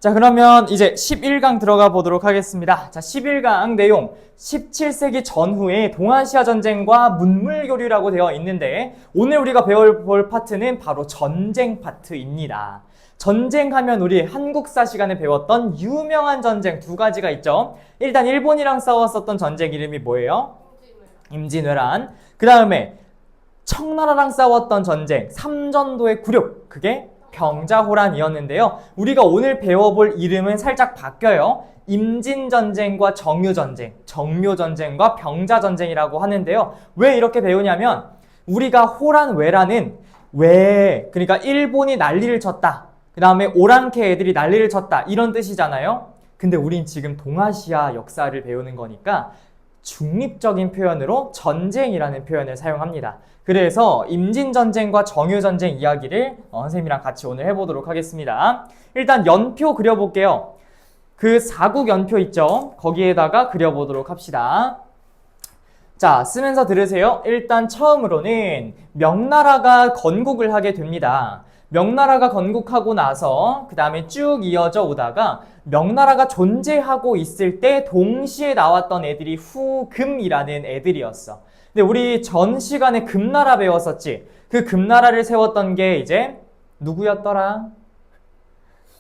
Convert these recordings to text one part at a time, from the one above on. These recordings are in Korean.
자, 그러면 이제 11강 들어가 보도록 하겠습니다. 자, 11강 내용 17세기 전후의 동아시아 전쟁과 문물교류라고 되어 있는데 오늘 우리가 배워볼 파트는 바로 전쟁 파트입니다. 전쟁하면 우리 한국사 시간에 배웠던 유명한 전쟁 두 가지가 있죠. 일단 일본이랑 싸웠었던 전쟁 이름이 뭐예요? 임진왜란. 그 다음에 청나라랑 싸웠던 전쟁 삼전도의 굴욕, 그게 병자호란이었는데요. 우리가 오늘 배워볼 이름은 살짝 바뀌어요. 임진전쟁과 정유전쟁, 정묘전쟁과 병자전쟁이라고 하는데요. 왜 이렇게 배우냐면 우리가 호란, 외란은 그러니까 일본이 난리를 쳤다. 그 다음에 오랑캐 애들이 난리를 쳤다. 이런 뜻이잖아요. 근데 우린 지금 동아시아 역사를 배우는 거니까 중립적인 표현으로 전쟁이라는 표현을 사용합니다. 그래서 임진전쟁과 정유전쟁 이야기를 선생님이랑 같이 오늘 해보도록 하겠습니다. 일단 연표 그려볼게요. 그 사국연표 있죠? 거기에다가 그려보도록 합시다. 자, 쓰면서 들으세요. 일단 처음으로는 명나라가 건국을 하게 됩니다. 명나라가 건국하고 나서 그 다음에 쭉 이어져 오다가 명나라가 존재하고 있을 때 동시에 나왔던 애들이 후금이라는 애들이었어. 근데 우리 전 시간에 금나라 배웠었지? 그 금나라를 세웠던 게 이제 누구였더라?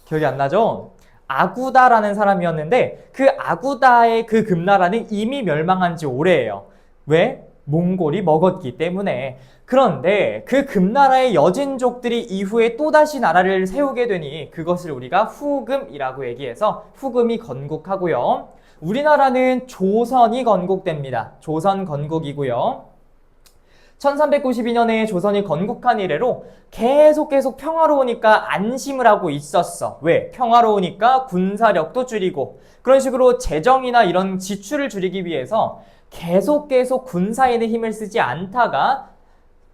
기억이 안 나죠? 아구다라는 사람이었는데 그 아구다의 그 금나라는 이미 멸망한 지 오래예요. 왜? 몽골이 먹었기 때문에. 그런데 그 금나라의 여진족들이 이후에 또다시 나라를 세우게 되니 그것을 우리가 후금이라고 얘기해서 후금이 건국하고요. 우리나라는 조선이 건국됩니다. 조선 건국이고요. 1392년에 조선이 건국한 이래로 계속 평화로우니까 안심을 하고 있었어. 왜? 평화로우니까 군사력도 줄이고 그런 식으로 재정이나 이런 지출을 줄이기 위해서 계속 군사에는 힘을 쓰지 않다가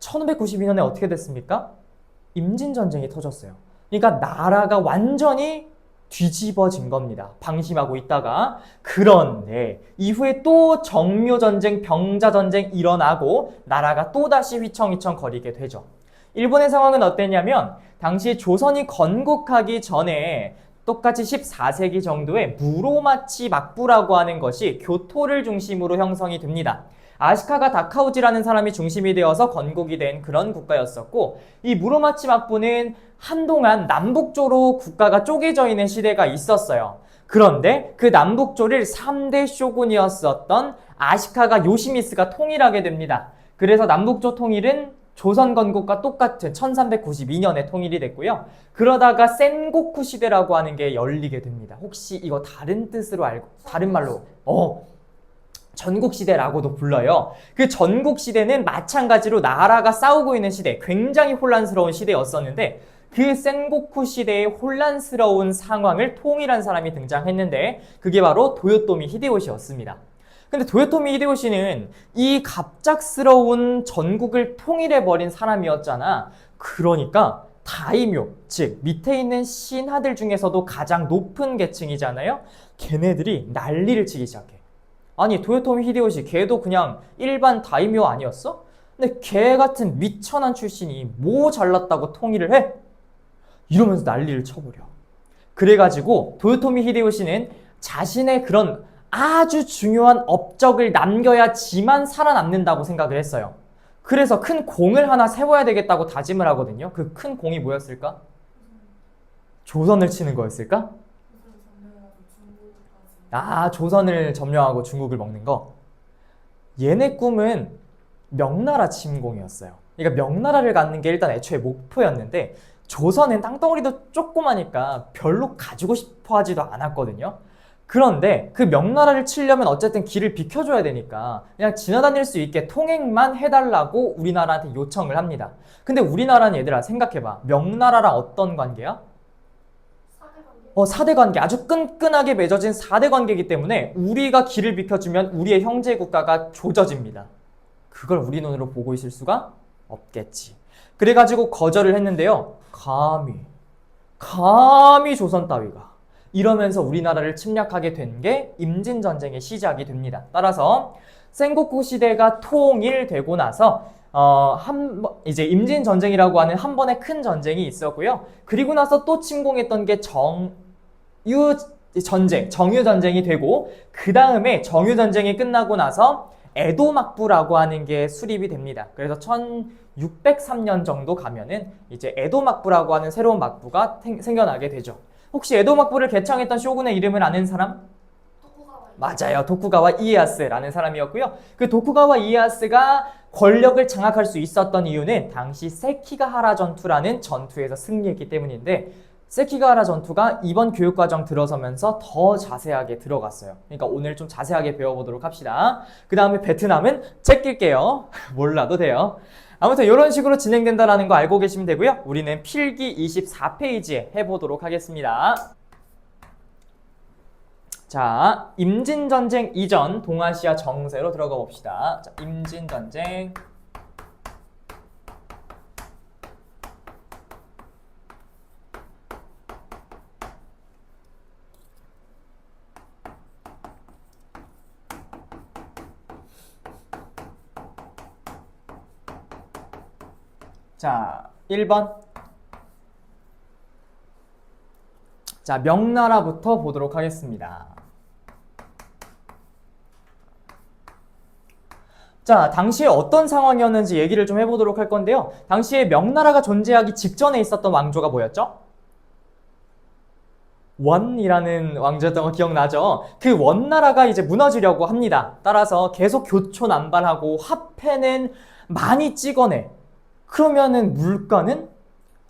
1592년에 어떻게 됐습니까? 임진전쟁이 터졌어요. 그러니까 나라가 완전히 뒤집어진 겁니다. 방심하고 있다가. 그런데 이후에 또 정묘전쟁, 병자전쟁 일어나고 나라가 또다시 휘청휘청 거리게 되죠. 일본의 상황은 어땠냐면 당시 조선이 건국하기 전에 똑같이 14세기 정도에 무로마치 막부라고 하는 것이 교토를 중심으로 형성이 됩니다. 아시카가 다카우지라는 사람이 중심이 되어서 건국이 된 그런 국가였었고 이 무로마치 막부는 한동안 남북조로 국가가 쪼개져 있는 시대가 있었어요. 그런데 그 남북조를 3대 쇼군이었었던 아시카가 요시미스가 통일하게 됩니다. 그래서 남북조 통일은 조선 건국과 똑같은 1392년에 통일이 됐고요. 그러다가 센고쿠 시대라고 하는 게 열리게 됩니다. 혹시 이거 다른 뜻으로 알고 다른 말로 전국시대라고도 불러요. 그 전국시대는 마찬가지로 나라가 싸우고 있는 시대, 굉장히 혼란스러운 시대였었는데 그 센고쿠 시대의 혼란스러운 상황을 통일한 사람이 등장했는데 그게 바로 도요토미 히데요시였습니다. 근데 도요토미 히데요시는 이 갑작스러운 전국을 통일해버린 사람이었잖아. 그러니까 다이묘, 즉 밑에 있는 신하들 중에서도 가장 높은 계층이잖아요. 걔네들이 난리를 치기 시작해. 아니 도요토미 히데요시 걔도 그냥 일반 다이묘 아니었어? 근데 걔 같은 미천한 출신이 뭐 잘났다고 통일을 해? 이러면서 난리를 쳐버려. 그래가지고 도요토미 히데요시는 자신의 그런 아주 중요한 업적을 남겨야지만 살아남는다고 생각을 했어요. 그래서 큰 공을 하나 세워야 되겠다고 다짐을 하거든요. 그 큰 공이 뭐였을까? 조선을 치는 거였을까? 조선을 점령하고 중국을 먹는 거. 얘네 꿈은 명나라 침공이었어요. 그러니까 명나라를 갖는 게 일단 애초에 목표였는데 조선은 땅덩어리도 조그마니까 별로 가지고 싶어 하지도 않았거든요. 그런데 그 명나라를 치려면 어쨌든 길을 비켜줘야 되니까 그냥 지나다닐 수 있게 통행만 해달라고 우리나라한테 요청을 합니다. 근데 우리나라는 얘들아 생각해봐. 명나라랑 어떤 관계야? 4대 관계. 아주 끈끈하게 맺어진 4대 관계이기 때문에 우리가 길을 비켜주면 우리의 형제 국가가 조져집니다. 그걸 우리 눈으로 보고 있을 수가 없겠지. 그래가지고 거절을 했는데요. 감히 조선 따위가 이러면서 우리나라를 침략하게 된 게 임진전쟁의 시작이 됩니다. 따라서 센고쿠 시대가 통일되고 나서 이제 임진전쟁이라고 하는 한 번의 큰 전쟁이 있었고요. 그리고 나서 또 침공했던 게 전쟁, 정유전쟁이 되고 그 다음에 정유전쟁이 끝나고 나서 에도막부라고 하는 게 수립이 됩니다. 그래서 1603년 정도 가면은 이제 에도막부라고 하는 새로운 막부가 생겨나게 되죠. 혹시 에도막부를 개창했던 쇼군의 이름을 아는 사람? 맞아요. 도쿠가와 이에야스라는 사람이었고요. 그 도쿠가와 이에야스가 권력을 장악할 수 있었던 이유는 당시 세키가하라 전투라는 전투에서 승리했기 때문인데, 세키가하라 전투가 이번 교육과정 들어서면서 더 자세하게 들어갔어요. 그러니까 오늘 좀 자세하게 배워보도록 합시다. 그 다음에 베트남은 제낄게요. 몰라도 돼요. 아무튼 이런 식으로 진행된다는 거 알고 계시면 되고요. 우리는 필기 24페이지에 해보도록 하겠습니다. 자, 임진전쟁 이전 동아시아 정세로 들어가 봅시다. 자, 임진전쟁. 자, 1번. 자, 명나라부터 보도록 하겠습니다. 자, 당시에 어떤 상황이었는지 얘기를 좀 해보도록 할 건데요. 당시에 명나라가 존재하기 직전에 있었던 왕조가 뭐였죠? 원이라는 왕조였던 거 기억나죠? 그 원나라가 이제 무너지려고 합니다. 따라서 계속 교촌난발하고 화폐는 많이 찍어내. 그러면은 물가는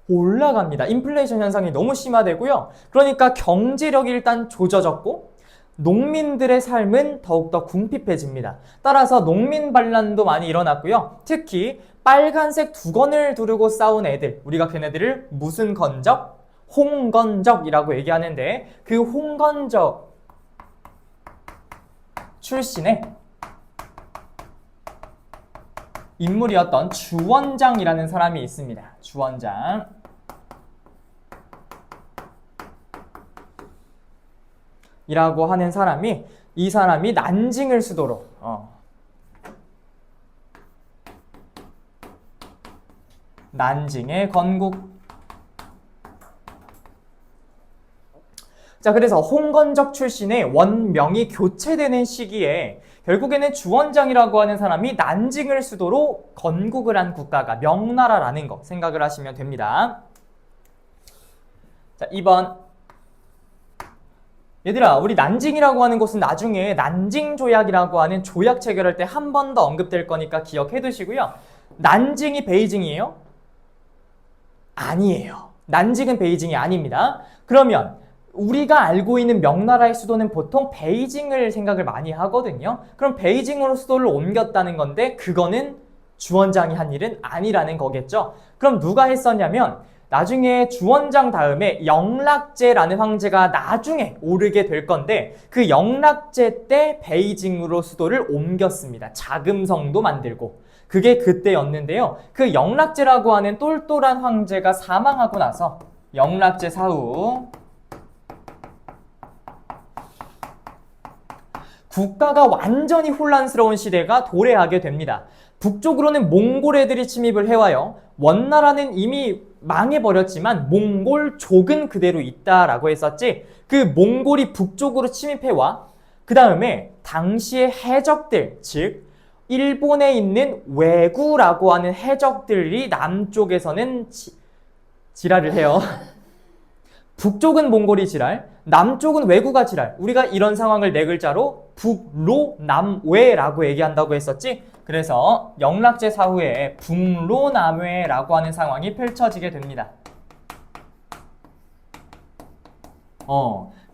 올라갑니다. 인플레이션 현상이 너무 심화되고요. 그러니까 경제력이 일단 조져졌고 농민들의 삶은 더욱더 궁핍해집니다. 따라서 농민 반란도 많이 일어났고요. 특히 빨간색 두건을 두르고 싸운 애들, 우리가 걔네들을 무슨 건적? 홍건적이라고 얘기하는데, 그 홍건적 출신의 인물이었던 주원장이라는 사람이 있습니다. 주원장. 이라고 하는 사람이, 이 사람이 난징을 수도로 난징의 건국. 자, 그래서 홍건적 출신의 원명이 교체되는 시기에 결국에는 주원장이라고 하는 사람이 난징을 수도로 건국을 한 국가가 명나라라는 거 생각을 하시면 됩니다. 자, 2번. 얘들아, 우리 난징이라고 하는 곳은 나중에 난징조약이라고 하는 조약 체결할 때 한 번 더 언급될 거니까 기억해 두시고요. 난징이 베이징이에요? 아니에요. 난징은 베이징이 아닙니다. 그러면 우리가 알고 있는 명나라의 수도는 보통 베이징을 생각을 많이 하거든요. 그럼 베이징으로 수도를 옮겼다는 건데 그거는 주원장이 한 일은 아니라는 거겠죠. 그럼 누가 했었냐면 나중에 주원장 다음에 영락제라는 황제가 나중에 오르게 될 건데, 그 영락제 때 베이징으로 수도를 옮겼습니다. 자금성도 만들고. 그게 그때였는데요. 그 영락제라고 하는 똘똘한 황제가 사망하고 나서 영락제 사후 국가가 완전히 혼란스러운 시대가 도래하게 됩니다. 북쪽으로는 몽골 애들이 침입을 해와요. 원나라는 이미 망해버렸지만 몽골족은 그대로 있다라고 했었지. 그 몽골이 북쪽으로 침입해와 그 다음에 당시의 해적들, 즉 일본에 있는 왜구라고 하는 해적들이 남쪽에서는 지랄을 해요. 북쪽은 몽골이 지랄, 남쪽은 왜구가 지랄. 우리가 이런 상황을 네 글자로 북로남외라고 얘기한다고 했었지. 그래서 영락제 사후에 북로남외라고 하는 상황이 펼쳐지게 됩니다.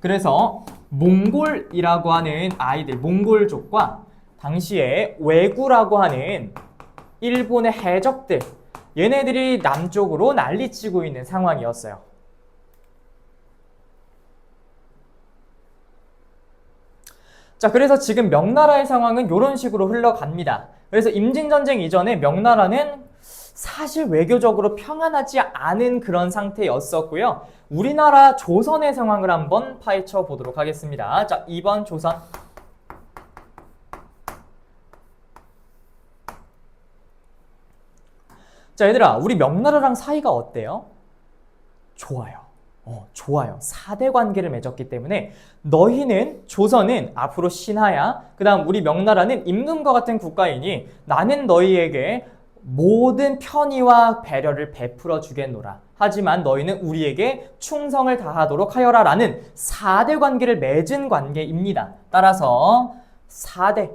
그래서 몽골이라고 하는 아이들, 몽골족과 당시에 왜구라고 하는 일본의 해적들, 얘네들이 남쪽으로 난리치고 있는 상황이었어요. 자, 그래서 지금 명나라의 상황은 이런 식으로 흘러갑니다. 그래서 임진전쟁 이전에 명나라는 사실 외교적으로 평안하지 않은 그런 상태였었고요. 우리나라 조선의 상황을 한번 파헤쳐 보도록 하겠습니다. 자, 2번 조선. 자, 얘들아, 우리 명나라랑 사이가 어때요? 좋아요. 좋아요. 4대 관계를 맺었기 때문에 너희는 조선은 앞으로 신하야. 그 다음 우리 명나라는 임금과 같은 국가이니 나는 너희에게 모든 편의와 배려를 베풀어 주겠노라. 하지만 너희는 우리에게 충성을 다하도록 하여라 라는 4대 관계를 맺은 관계입니다. 따라서 4대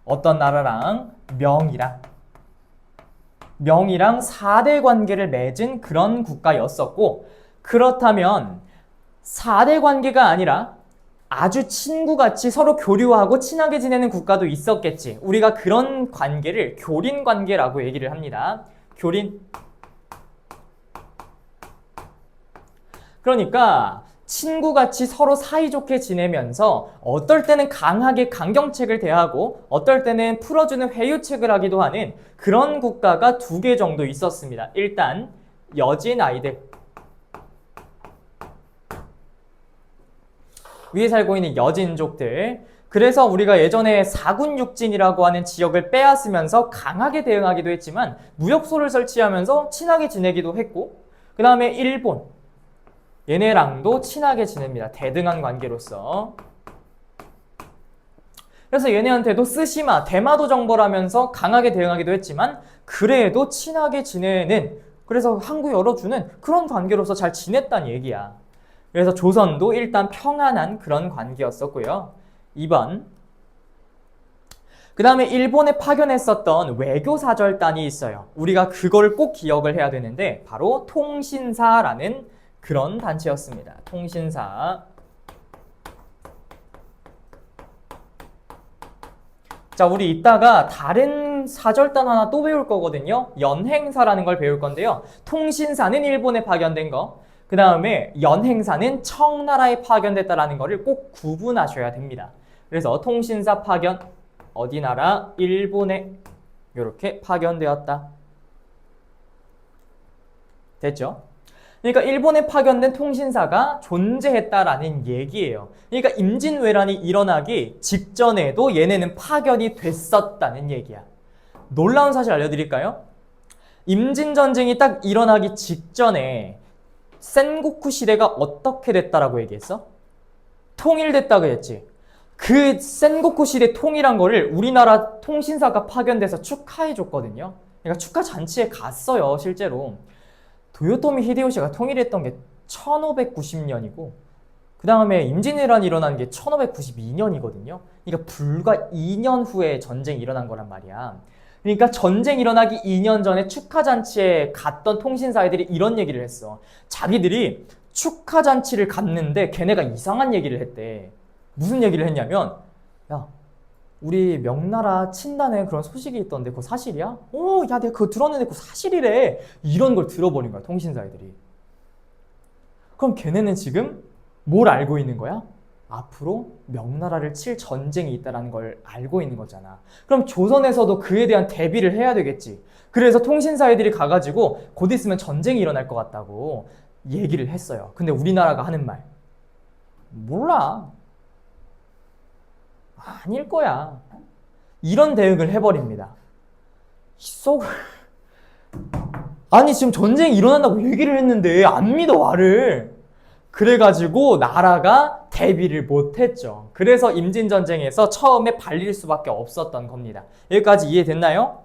어떤 나라랑 명이랑 4대 관계를 맺은 그런 국가였었고, 그렇다면 4대 관계가 아니라 아주 친구같이 서로 교류하고 친하게 지내는 국가도 있었겠지. 우리가 그런 관계를 교린 관계라고 얘기를 합니다. 교린. 그러니까 친구같이 서로 사이좋게 지내면서 어떨 때는 강하게 강경책을 대하고 어떨 때는 풀어주는 회유책을 하기도 하는 그런 국가가 2개 정도 있었습니다. 일단 여진 아이들, 위에 살고 있는 여진족들. 그래서 우리가 예전에 사군육진이라고 하는 지역을 빼앗으면서 강하게 대응하기도 했지만 무역소를 설치하면서 친하게 지내기도 했고, 그 다음에 일본, 얘네랑도 친하게 지냅니다. 대등한 관계로서. 그래서 얘네한테도 쓰시마, 대마도 정벌하면서 강하게 대응하기도 했지만 그래도 친하게 지내는, 그래서 항구 열어주는 그런 관계로서 잘 지냈단 얘기야. 그래서 조선도 일단 평안한 그런 관계였었고요. 2번. 그 다음에 일본에 파견했었던 외교사절단이 있어요. 우리가 그걸 꼭 기억을 해야 되는데 바로 통신사라는 그런 단체였습니다. 통신사. 자, 우리 이따가 다른 사절단 하나 또 배울 거거든요. 연행사라는 걸 배울 건데요. 통신사는 일본에 파견된 거, 그 다음에 연행사는 청나라에 파견됐다라는 거를 꼭 구분하셔야 됩니다. 그래서 통신사 파견, 어디 나라? 일본에 이렇게 파견되었다. 됐죠? 그러니까 일본에 파견된 통신사가 존재했다라는 얘기예요. 그러니까 임진왜란이 일어나기 직전에도 얘네는 파견이 됐었다는 얘기야. 놀라운 사실 알려드릴까요? 임진전쟁이 딱 일어나기 직전에 센고쿠 시대가 어떻게 됐다라고 얘기했어? 통일됐다고 했지. 그 센고쿠 시대 통일한 거를 우리나라 통신사가 파견돼서 축하해줬거든요. 그러니까 축하 잔치에 갔어요, 실제로. 도요토미 히데요시가 통일했던 게 1590년이고 그 다음에 임진왜란이 일어난 게 1592년이거든요. 그러니까 불과 2년 후에 전쟁이 일어난 거란 말이야. 그러니까 전쟁 일어나기 2년 전에 축하잔치에 갔던 통신사애들이 이런 얘기를 했어. 자기들이 축하잔치를 갔는데 걔네가 이상한 얘기를 했대. 무슨 얘기를 했냐면, 야, 우리 명나라 친다는 그런 소식이 있던데 그거 사실이야? 야, 내가 그거 들었는데 그거 사실이래. 이런 걸 들어버린 거야, 통신사애들이. 그럼 걔네는 지금 뭘 알고 있는 거야? 앞으로 명나라를 칠 전쟁이 있다는 걸 알고 있는 거잖아. 그럼 조선에서도 그에 대한 대비를 해야 되겠지. 그래서 통신사애들이 가가지고 곧 있으면 전쟁이 일어날 것 같다고 얘기를 했어요. 근데 우리나라가 하는 말, 몰라. 아닐 거야. 이런 대응을 해버립니다. 속 아니 지금 전쟁이 일어난다고 얘기를 했는데 안 믿어 와를. 그래가지고 나라가 대비를 못했죠. 그래서 임진전쟁에서 처음에 발릴 수밖에 없었던 겁니다. 여기까지 이해됐나요?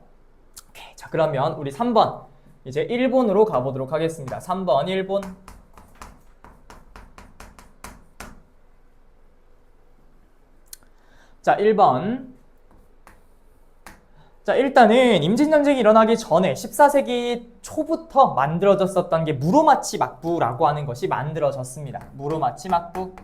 오케이. 자, 그러면 우리 3번 이제 일본으로 가보도록 하겠습니다. 3번 일본. 자, 1번. 자, 일단은 임진전쟁이 일어나기 전에 14세기 초부터 만들어졌었던 게 무로마치 막부라고 하는 것이 만들어졌습니다. 무로마치 막부.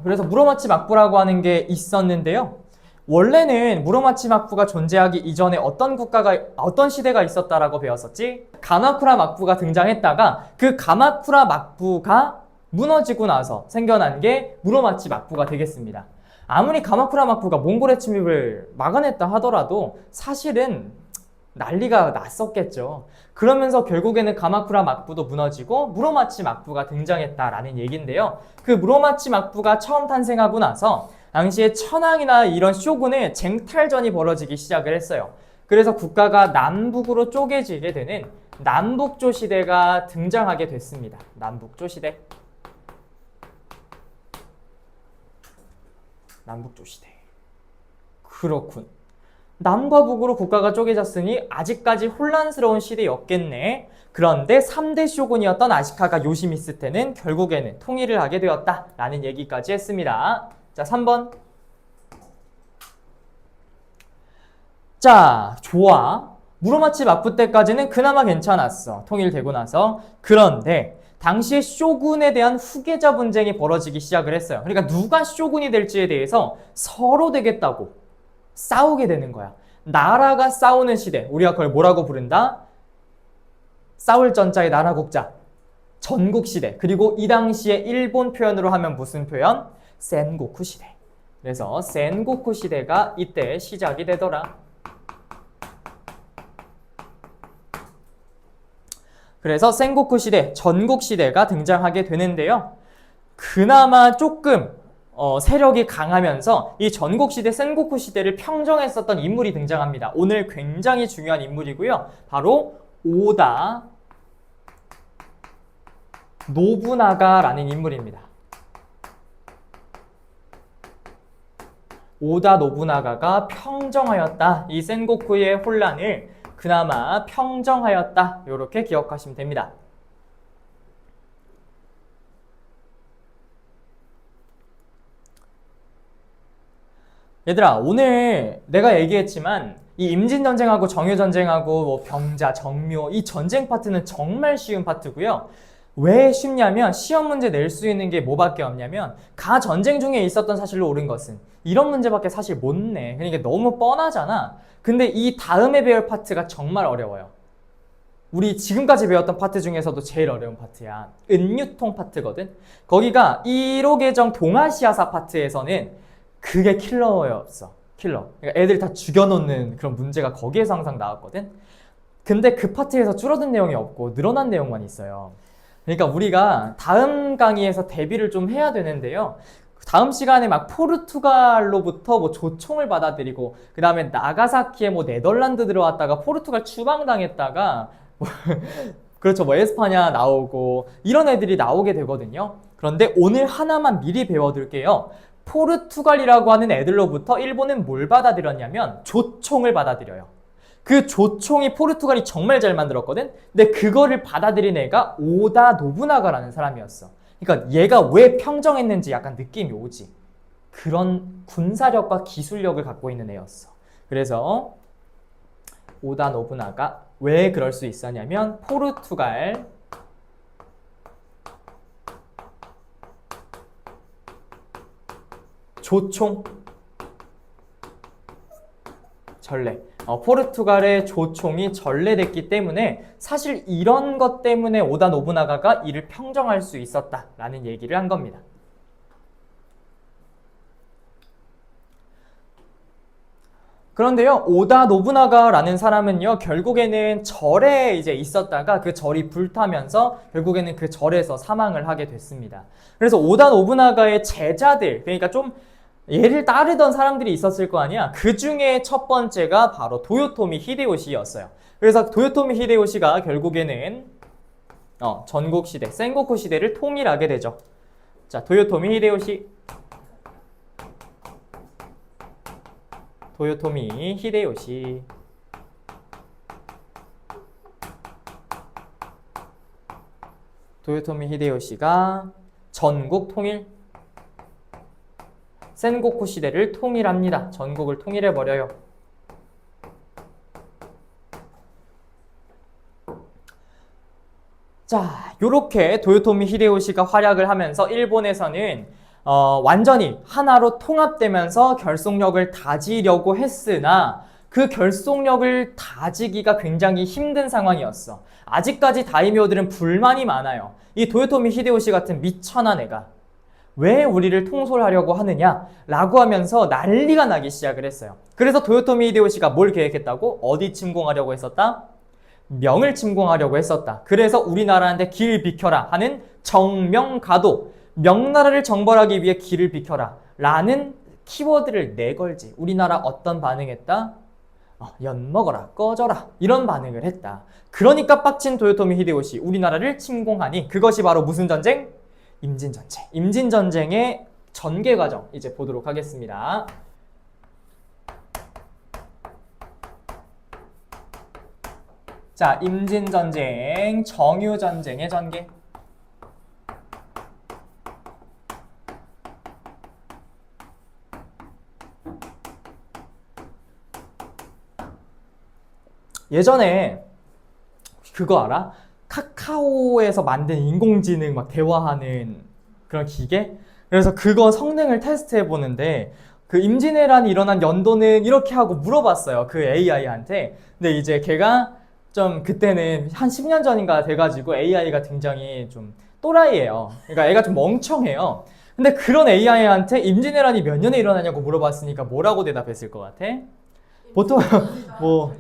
그래서 무로마치 막부라고 하는 게 있었는데요. 원래는 무로마치 막부가 존재하기 이전에 어떤 시대가 있었다라고 배웠었지? 가마쿠라 막부가 등장했다가 그 가마쿠라 막부가 무너지고 나서 생겨난 게 무로마치 막부가 되겠습니다. 아무리 가마쿠라 막부가 몽골의 침입을 막아냈다 하더라도 사실은 난리가 났었겠죠. 그러면서 결국에는 가마쿠라 막부도 무너지고 무로마치 막부가 등장했다라는 얘기인데요. 그 무로마치 막부가 처음 탄생하고 나서 당시에 천황이나 이런 쇼군의 쟁탈전이 벌어지기 시작을 했어요. 그래서 국가가 남북으로 쪼개지게 되는 남북조 시대가 등장하게 됐습니다. 남북조 시대. 남북조 시대. 그렇군. 남과 북으로 국가가 쪼개졌으니 아직까지 혼란스러운 시대였겠네. 그런데 3대 쇼군이었던 아시카가 요시미스 때는 결국에는 통일을 하게 되었다라는 얘기까지 했습니다. 자, 3번. 자, 좋아. 무로마치 마쿠 때까지는 그나마 괜찮았어. 통일되고 나서. 그런데 당시에 쇼군에 대한 후계자 분쟁이 벌어지기 시작을 했어요. 그러니까 누가 쇼군이 될지에 대해서 서로 되겠다고 싸우게 되는 거야. 나라가 싸우는 시대. 우리가 그걸 뭐라고 부른다? 싸울 전자의 나라국자. 전국 시대. 그리고 이 당시에 일본 표현으로 하면 무슨 표현? 센고쿠 시대. 그래서 센고쿠 시대가 이때 시작이 되더라. 그래서 센고쿠 시대, 전국 시대가 등장하게 되는데요. 그나마 조금 세력이 강하면서 이 전국 시대, 센고쿠 시대를 평정했었던 인물이 등장합니다. 오늘 굉장히 중요한 인물이고요. 바로 오다 노부나가라는 인물입니다. 오다 노부나가가 평정하였다. 이 센고쿠의 혼란을 그나마 평정하였다. 이렇게 기억하시면 됩니다. 얘들아, 오늘 내가 얘기했지만 이 임진전쟁하고 정유전쟁하고 뭐 병자, 정묘 이 전쟁 파트는 정말 쉬운 파트고요. 왜 쉽냐면 시험 문제 낼 수 있는 게 뭐밖에 없냐면 가 전쟁 중에 있었던 사실로 옳은 것은 이런 문제밖에 사실 못 내. 그러니까 너무 뻔하잖아. 근데 이 다음에 배울 파트가 정말 어려워요. 우리 지금까지 배웠던 파트 중에서도 제일 어려운 파트야. 은유통 파트거든. 거기가 1호 계정 동아시아사 파트에서는 그게 킬러였어. 킬러. 그러니까 애들 다 죽여놓는 그런 문제가 거기에서 항상 나왔거든. 근데 그 파트에서 줄어든 내용이 없고 늘어난 내용만 있어요. 그러니까 우리가 다음 강의에서 대비를 좀 해야 되는데요. 다음 시간에 막 포르투갈로부터 뭐 조총을 받아들이고 그 다음에 나가사키에 뭐 네덜란드 들어왔다가 포르투갈 추방당했다가 그렇죠, 뭐 에스파냐 나오고 이런 애들이 나오게 되거든요. 그런데 오늘 하나만 미리 배워둘게요. 포르투갈이라고 하는 애들로부터 일본은 뭘 받아들였냐면 조총을 받아들여요. 그 조총이 포르투갈이 정말 잘 만들었거든. 근데 그거를 받아들인 애가 오다 노부나가라는 사람이었어. 그러니까 얘가 왜 평정했는지 약간 느낌이 오지. 그런 군사력과 기술력을 갖고 있는 애였어. 그래서 오다 노부나가 왜 그럴 수 있었냐면 포르투갈 조총 전래. 포르투갈의 조총이 전래됐기 때문에 사실 이런 것 때문에 오다 노부나가가 이를 평정할 수 있었다라는 얘기를 한 겁니다. 그런데요, 오다 노부나가라는 사람은요, 결국에는 절에 이제 있었다가 그 절이 불타면서 결국에는 그 절에서 사망을 하게 됐습니다. 그래서 오다 노부나가의 제자들, 그러니까 좀 얘를 따르던 사람들이 있었을 거 아니야. 그 중에 첫 번째가 바로 도요토미 히데요시였어요. 그래서 도요토미 히데요시가 결국에는 전국 시대, 센고쿠 시대를 통일하게 되죠. 자, 도요토미 히데요시. 도요토미 히데요시. 도요토미 히데요시가 전국 통일, 센고쿠 시대를 통일합니다. 전국을 통일해버려요. 자, 요렇게 도요토미 히데요시가 활약을 하면서 일본에서는 완전히 하나로 통합되면서 결속력을 다지려고 했으나 그 결속력을 다지기가 굉장히 힘든 상황이었어. 아직까지 다이묘들은 불만이 많아요. 이 도요토미 히데요시 같은 미천한 애가 왜 우리를 통솔하려고 하느냐 라고 하면서 난리가 나기 시작을 했어요. 그래서 도요토미 히데요시가 뭘 계획했다고? 어디 침공하려고 했었다? 명을 침공하려고 했었다. 그래서 우리나라한테 길 비켜라 하는 정명가도, 명나라를 정벌하기 위해 길을 비켜라 라는 키워드를 내걸지. 우리나라 어떤 반응했다? 연 먹어라, 꺼져라 이런 반응을 했다. 그러니까 빡친 도요토미 히데요시 우리나라를 침공하니 그것이 바로 무슨 전쟁? 임진전쟁. 임진전쟁의 전개 과정 이제 보도록 하겠습니다. 자, 임진전쟁, 정유전쟁의 전개. 예전에 그거 알아? 카카오에서 만든 인공지능 막 대화하는 그런 기계? 그래서 그거 성능을 테스트해 보는데 그 임진왜란이 일어난 연도는 이렇게 하고 물어봤어요. 그 AI한테. 근데 이제 걔가 좀 그때는 한 10년 전인가 돼가지고 AI가 굉장히 좀 또라이예요. 그러니까 애가 좀 멍청해요. 근데 그런 AI한테 임진왜란이 몇 년에 일어나냐고 물어봤으니까 뭐라고 대답했을 것 같아? 보통 뭐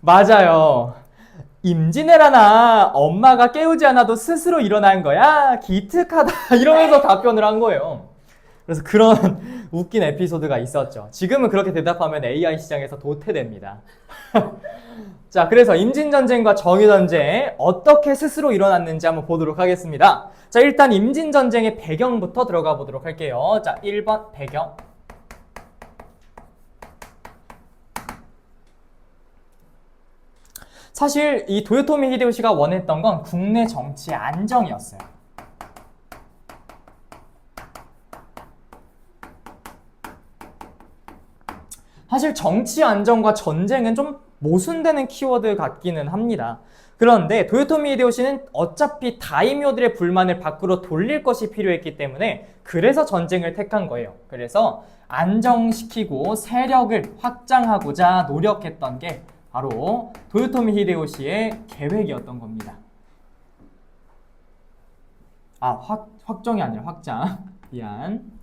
맞아요. 임진왜란아 엄마가 깨우지 않아도 스스로 일어난 거야 기특하다 이러면서 답변을 한 거예요. 그래서 그런 웃긴 에피소드가 있었죠. 지금은 그렇게 대답하면 AI 시장에서 도태됩니다. 자, 그래서 임진전쟁과 정유전쟁 어떻게 스스로 일어났는지 한번 보도록 하겠습니다. 자, 일단 임진전쟁의 배경부터 들어가 보도록 할게요. 자, 1번 배경. 사실 이 도요토미 히데요시가 원했던 건 국내 정치의 안정이었어요. 사실 정치 안정과 전쟁은 좀 모순되는 키워드 같기는 합니다. 그런데 도요토미 히데요시는 어차피 다이묘들의 불만을 밖으로 돌릴 것이 필요했기 때문에 그래서 전쟁을 택한 거예요. 그래서 안정시키고 세력을 확장하고자 노력했던 게 바로 도요토미 히데요시의 계획이었던 겁니다. 확정이 아니라 확장. 미안.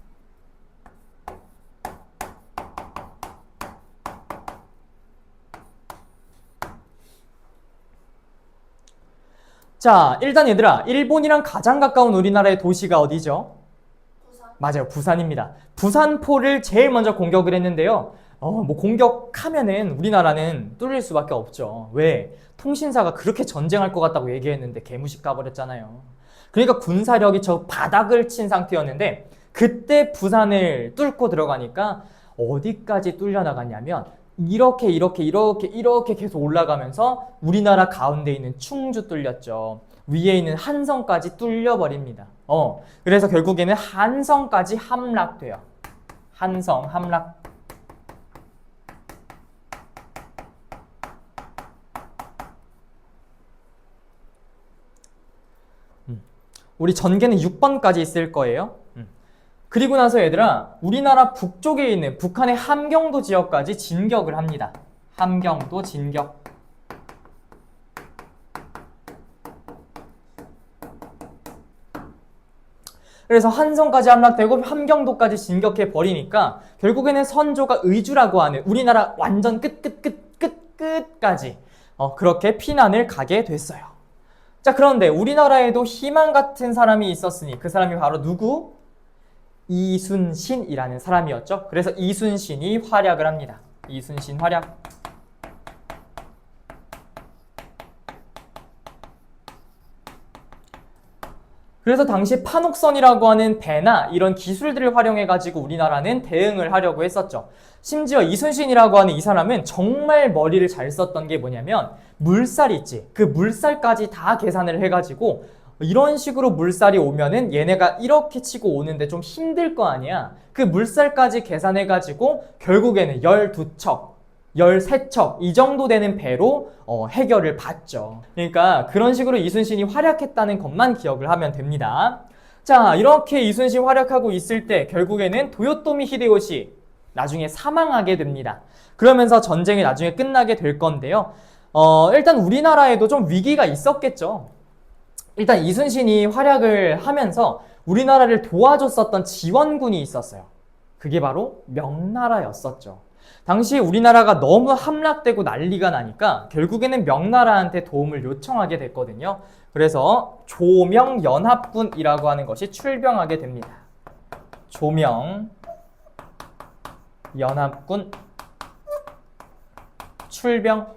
자, 일단 얘들아, 일본이랑 가장 가까운 우리나라의 도시가 어디죠? 부산. 맞아요, 부산입니다. 부산포를 제일 먼저 공격을 했는데요. 뭐 공격하면은 우리나라는 뚫릴 수밖에 없죠. 왜? 통신사가 그렇게 전쟁할 것 같다고 얘기했는데 개무식 가버렸잖아요. 그러니까 군사력이 저 바닥을 친 상태였는데 그때 부산을 뚫고 들어가니까 어디까지 뚫려 나갔냐면 이렇게 계속 올라가면서 우리나라 가운데 있는 충주 뚫렸죠. 위에 있는 한성까지 뚫려버립니다. 그래서 결국에는 한성까지 함락돼요. 한성 함락. 우리 전개는 6번까지 있을 거예요. 그리고 나서 얘들아, 우리나라 북쪽에 있는 북한의 함경도 지역까지 진격을 합니다. 함경도 진격. 그래서 한성까지 함락되고 함경도까지 진격해 버리니까 결국에는 선조가 의주라고 하는 우리나라 완전 끝까지 그렇게 피난을 가게 됐어요. 자, 그런데 우리나라에도 희망 같은 사람이 있었으니 그 사람이 바로 누구? 이순신이라는 사람이었죠. 그래서 이순신이 활약을 합니다. 이순신 활약. 그래서 당시 판옥선이라고 하는 배나 이런 기술들을 활용해가지고 우리나라는 대응을 하려고 했었죠. 심지어 이순신이라고 하는 이 사람은 정말 머리를 잘 썼던 게 뭐냐면 물살 있지. 그 물살까지 다 계산을 해가지고 이런 식으로 물살이 오면은 얘네가 이렇게 치고 오는데 좀 힘들 거 아니야. 그 물살까지 계산해가지고 결국에는 12척, 13척 이 정도 되는 배로 해결을 받죠. 그러니까 그런 식으로 이순신이 활약했다는 것만 기억을 하면 됩니다. 자, 이렇게 이순신 활약하고 있을 때 결국에는 도요토미 히데요시 나중에 사망하게 됩니다. 그러면서 전쟁이 나중에 끝나게 될 건데요. 일단 우리나라에도 좀 위기가 있었겠죠. 일단 이순신이 활약을 하면서 우리나라를 도와줬었던 지원군이 있었어요. 그게 바로 명나라였었죠. 당시 우리나라가 너무 함락되고 난리가 나니까 결국에는 명나라한테 도움을 요청하게 됐거든요. 그래서 조명연합군이라고 하는 것이 출병하게 됩니다. 조명 연합군 출병.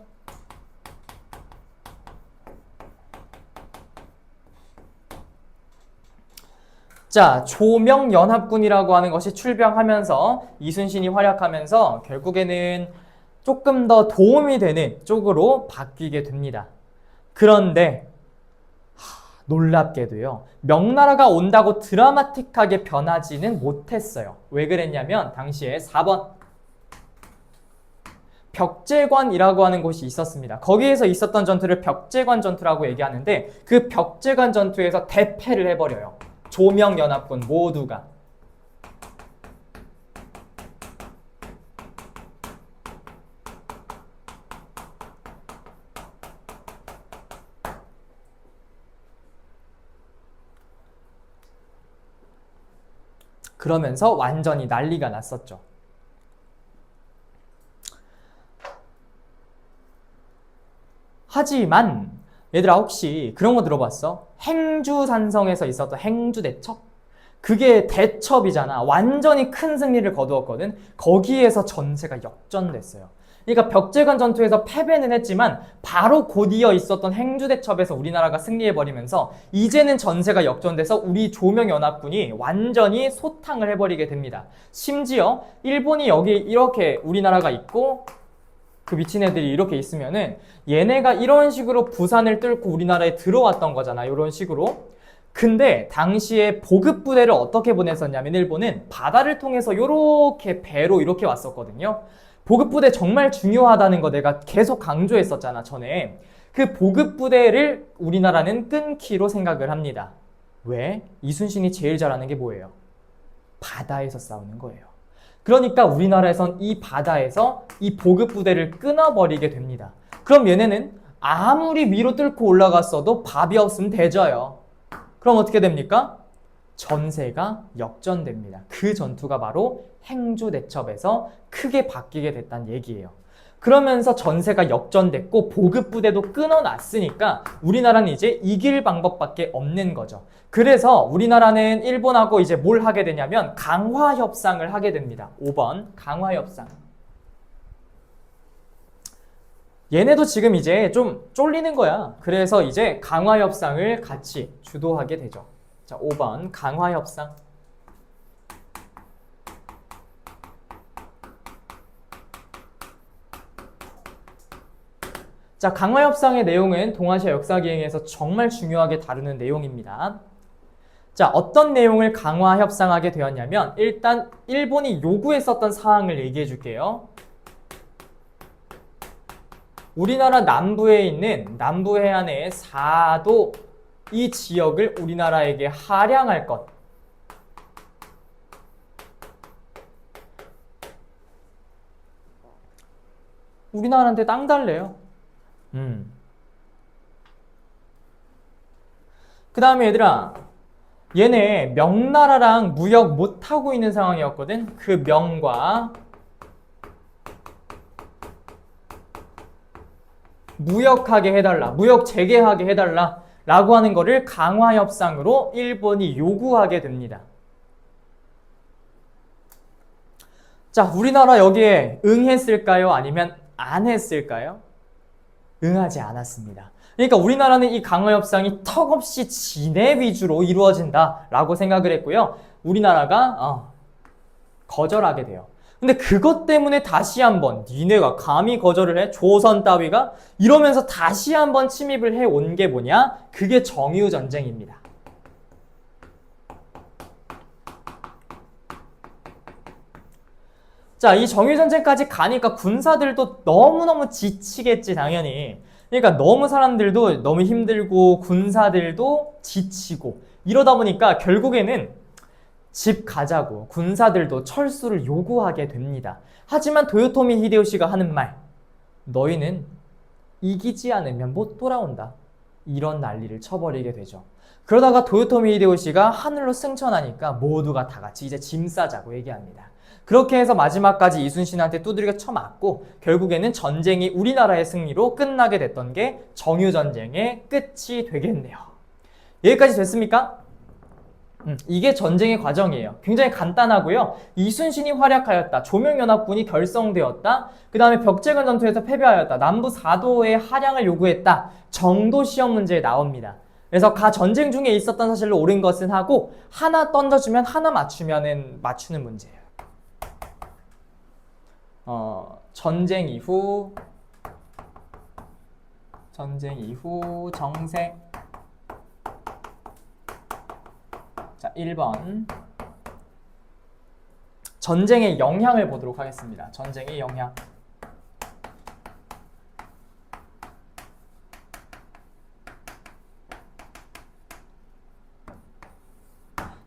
자, 조명연합군이라고 하는 것이 출병하면서 이순신이 활약하면서 결국에는 조금 더 도움이 되는 쪽으로 바뀌게 됩니다. 그런데 놀랍게도요, 명나라가 온다고 드라마틱하게 변하지는 못했어요. 왜 그랬냐면 당시에 4번 벽제관이라고 하는 곳이 있었습니다. 거기에서 있었던 전투를 벽제관 전투라고 얘기하는데 그 벽제관 전투에서 대패를 해버려요. 조명연합군 모두가. 그러면서 완전히 난리가 났었죠. 하지만 얘들아 혹시 그런 거 들어봤어? 행주산성에서 있었던 행주대첩? 그게 대첩이잖아. 완전히 큰 승리를 거두었거든. 거기에서 전세가 역전됐어요. 그러니까 벽제관 전투에서 패배는 했지만 바로 곧이어 있었던 행주대첩에서 우리나라가 승리해버리면서 이제는 전세가 역전돼서 우리 조명연합군이 완전히 소탕을 해버리게 됩니다. 심지어 일본이 여기 이렇게 우리나라가 있고 그 미친 애들이 이렇게 있으면은 얘네가 이런 식으로 부산을 뚫고 우리나라에 들어왔던 거잖아. 이런 식으로. 근데 당시에 보급 부대를 어떻게 보냈었냐면 일본은 바다를 통해서 이렇게 배로 이렇게 왔었거든요. 보급 부대 정말 중요하다는 거 내가 계속 강조했었잖아, 전에. 그 보급 부대를 우리나라는 끊기로 생각을 합니다. 왜? 이순신이 제일 잘하는 게 뭐예요? 바다에서 싸우는 거예요. 그러니까 우리나라에선 이 바다에서 이 보급 부대를 끊어버리게 됩니다. 그럼 얘네는 아무리 위로 뚫고 올라갔어도 밥이 없으면 대져요. 그럼 어떻게 됩니까? 전세가 역전됩니다. 그 전투가 바로 행주대첩에서 크게 바뀌게 됐다는 얘기예요. 그러면서 전세가 역전됐고 보급 부대도 끊어놨으니까 우리나라는 이제 이길 방법밖에 없는 거죠. 그래서 우리나라는 일본하고 이제 뭘 하게 되냐면 강화협상을 하게 됩니다. 5번 강화협상. 얘네도 지금 이제 좀 쫄리는 거야. 그래서 이제 강화협상을 같이 주도하게 되죠. 자, 5번 강화협상. 자, 강화협상의 내용은 동아시아 역사기행에서 정말 중요하게 다루는 내용입니다. 자, 어떤 내용을 강화협상하게 되었냐면 일단 일본이 요구했었던 사항을 얘기해 줄게요. 우리나라 남부에 있는 남부 해안의 4도 이 지역을 우리나라에게 할양할 것. 우리나라한테 땅 달래요. 그 다음에 얘들아, 얘네 명나라랑 무역 못하고 있는 상황이었거든. 그 명과 무역하게 해달라, 무역 재개하게 해달라 라고 하는 거를 강화협상으로 일본이 요구하게 됩니다. 자, 우리나라 여기에 응했을까요? 아니면 안 했을까요? 응하지 않았습니다. 그러니까 우리나라는 이 강화협상이 턱없이 진해 위주로 이루어진다라고 생각을 했고요. 우리나라가 거절하게 돼요. 근데 그것 때문에 다시 한번 니네가 감히 거절을 해? 조선 따위가? 이러면서 다시 한번 침입을 해온 게 뭐냐? 그게 정유전쟁입니다. 자, 이 정유전쟁까지 가니까 군사들도 너무너무 지치겠지, 당연히. 그러니까 너무 사람들도 너무 힘들고 군사들도 지치고 이러다 보니까 결국에는 집 가자고 군사들도 철수를 요구하게 됩니다. 하지만 도요토미 히데요시가 하는 말, 너희는 이기지 않으면 못 돌아온다. 이런 난리를 쳐버리게 되죠. 그러다가 도요토미 히데요시가 하늘로 승천하니까 모두가 다 같이 이제 짐 싸자고 얘기합니다. 그렇게 해서 마지막까지 이순신한테 두드려 쳐맞고 결국에는 전쟁이 우리나라의 승리로 끝나게 됐던 게 정유전쟁의 끝이 되겠네요. 여기까지 됐습니까? 이게 전쟁의 과정이에요. 굉장히 간단하고요. 이순신이 활약하였다. 조명연합군이 결성되었다. 그 다음에 벽제관 전투에서 패배하였다. 남부 4도의 할양을 요구했다. 정도 시험 문제에 나옵니다. 그래서 가 전쟁 중에 있었던 사실로 옳은 것은 하고 하나 던져주면 하나 맞추는 문제예요. 전쟁 이후 정세. 자, 1번. 전쟁의 영향을 보도록 하겠습니다. 전쟁의 영향.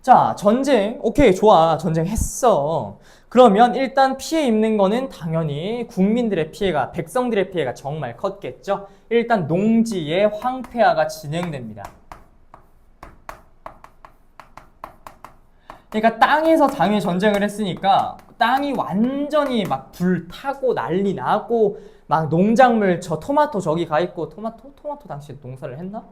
자, 전쟁. 오케이, 좋아. 전쟁 했어. 그러면 일단 피해 입는 거는 당연히 국민들의 피해가, 백성들의 피해가 정말 컸겠죠. 일단 농지의 황폐화가 진행됩니다. 그러니까 땅에서 당연히 전쟁을 했으니까 땅이 완전히 막 불타고 난리 나고 막 농작물 저 토마토 저기 가 있고 토마토 당시에 농사를 했나?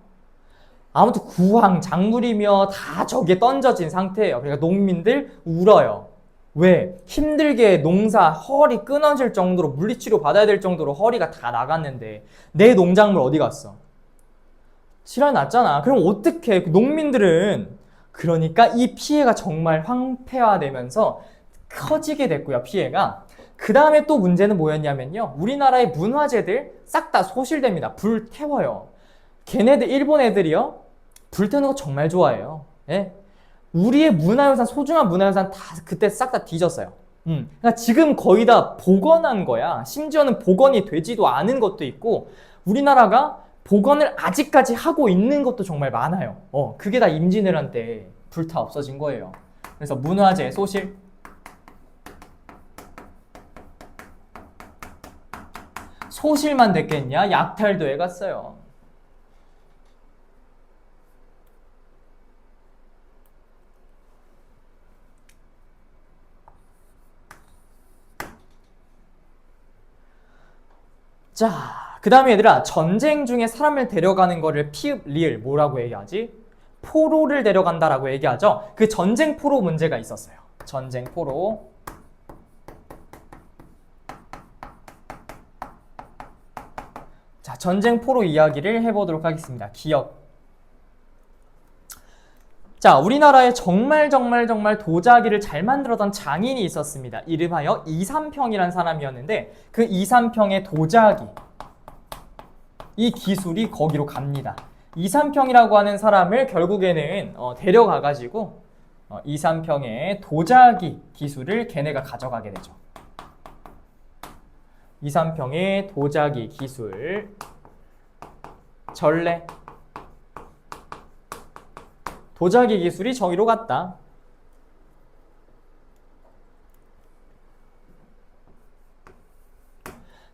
아무튼 구황 작물이며 다 저기에 던져진 상태예요. 그러니까 농민들 울어요. 왜? 힘들게 농사 허리 끊어질 정도로 물리치료 받아야 될 정도로 허리가 다 나갔는데 내 농작물 어디 갔어? 실현 났잖아. 그럼 어떡해? 농민들은 그러니까 이 피해가 정말 황폐화되면서 커지게 됐고요. 피해가. 그 다음에 또 문제는 뭐였냐면요. 우리나라의 문화재들 싹 다 소실됩니다. 불태워요. 걔네들 일본 애들이요. 불태우는 거 정말 좋아해요. 예? 우리의 문화유산, 소중한 문화유산 다 그때 싹 다 뒤졌어요. 그러니까 지금 거의 다 복원한 거야. 심지어는 복원이 되지도 않은 것도 있고 우리나라가 복원을 아직까지 하고 있는 것도 정말 많아요. 그게 다 임진왜란 때 불타 없어진 거예요. 그래서 문화재 소실. 소실만 됐겠냐? 약탈도 해갔어요. 자, 그 다음에 얘들아, 전쟁 중에 사람을 데려가는 거를 피읍, 리을 뭐라고 얘기하지? 포로를 데려간다라고 얘기하죠. 그 전쟁 포로 문제가 있었어요. 전쟁 포로. 자, 전쟁 포로 이야기를 해보도록 하겠습니다. 기억. 자, 우리나라에 정말 도자기를 잘 만들었던 장인이 있었습니다. 이름하여 이삼평이라는 사람이었는데 그 이삼평의 도자기, 이 기술이 거기로 갑니다. 이삼평이라고 하는 사람을 결국에는 데려가가지고 이삼평의 도자기 기술을 걔네가 가져가게 되죠. 이삼평의 도자기 기술, 전래, 도자기 기술이 저기로 갔다.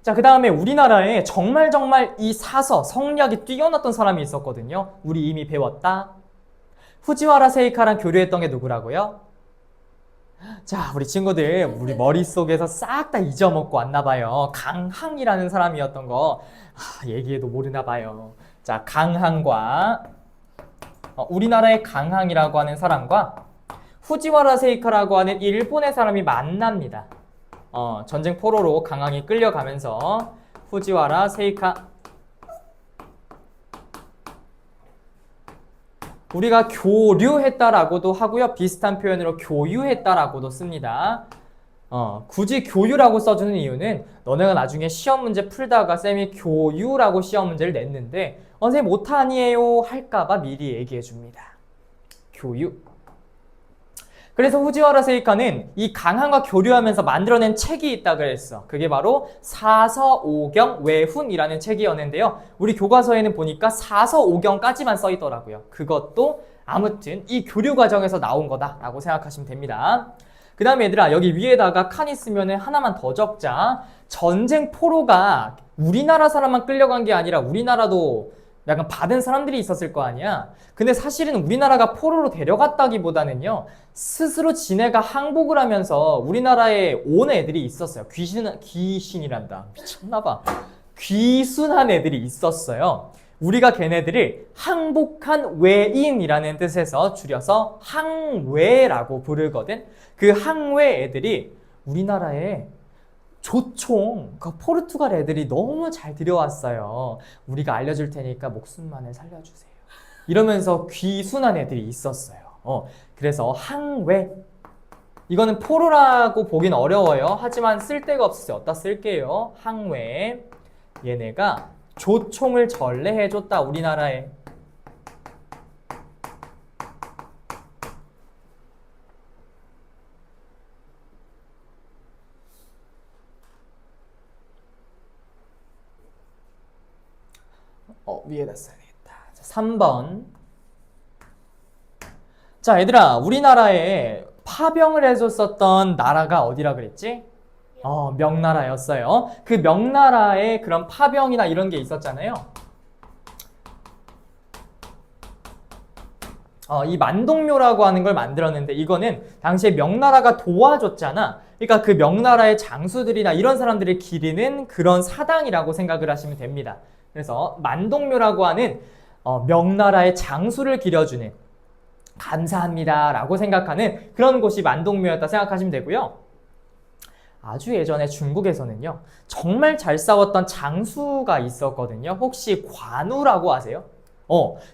자, 그 다음에 우리나라에 정말 이 사서, 성리학이 뛰어났던 사람이 있었거든요. 우리 이미 배웠다. 후지와라 세이카랑 교류했던 게 누구라고요? 자, 우리 친구들 우리 머릿속에서 싹 다 잊어먹고 왔나봐요. 강항이라는 사람이었던 거 얘기해도 모르나봐요. 자, 강항과 우리나라의 강항이라고 하는 사람과 후지와라 세이카라고 하는 일본의 사람이 만납니다. 전쟁 포로로 강항이 끌려가면서 후지와라 세이카, 우리가 교류했다라고도 하고요. 비슷한 표현으로 교유했다라고도 씁니다. 굳이 교유라고 써주는 이유는 너네가 나중에 시험 문제 풀다가 쌤이 교유라고 시험 문제를 냈는데 선생님 못하니에요 할까봐 미리 얘기해 줍니다. 교유. 그래서 후지와라 세이카는 이 강항과 교류하면서 만들어낸 책이 있다 그랬어. 그게 바로 사서오경 외훈이라는 책이었는데요. 우리 교과서에는 보니까 사서오경까지만 써 있더라고요. 그것도 아무튼 이 교류 과정에서 나온 거다라고 생각하시면 됩니다. 그 다음에 얘들아, 여기 위에다가 칸 있으면 하나만 더 적자. 전쟁 포로가 우리나라 사람만 끌려간 게 아니라 우리나라도 약간 받은 사람들이 있었을 거 아니야. 근데 사실은 우리나라가 포로로 데려갔다기보다는요, 스스로 지네가 항복을 하면서 우리나라에 온 애들이 있었어요. 귀신이란다. 미쳤나봐. 귀순한 애들이 있었어요. 우리가 걔네들을 항복한 외인이라는 뜻에서 줄여서 항외라고 부르거든. 그 항외 애들이 우리나라에 조총, 그 포르투갈 애들이 너무 잘 들여왔어요. 우리가 알려줄 테니까 목숨만을 살려주세요. 이러면서 귀순한 애들이 있었어요. 그래서 항외. 이거는 포로라고 보긴 어려워요. 하지만 쓸 데가 없어서 어디다 쓸게요. 항외. 얘네가 조총을 전래해줬다, 우리나라에. 위에다 써야겠다. 자, 3번. 자, 얘들아, 우리나라에 파병을 해줬었던 나라가 어디라 그랬지? 명나라였어요. 그 명나라에 그런 파병이나 이런 게 있었잖아요. 이 만동묘라고 하는 걸 만들었는데 이거는 당시에 명나라가 도와줬잖아. 그러니까 그 명나라의 장수들이나 이런 사람들을 기리는 그런 사당이라고 생각을 하시면 됩니다. 그래서 만동묘라고 하는 명나라의 장수를 기려주는, 감사합니다 라고 생각하는 그런 곳이 만동묘였다 생각하시면 되고요. 아주 예전에 중국에서는요, 정말 잘 싸웠던 장수가 있었거든요. 혹시 관우라고 아세요?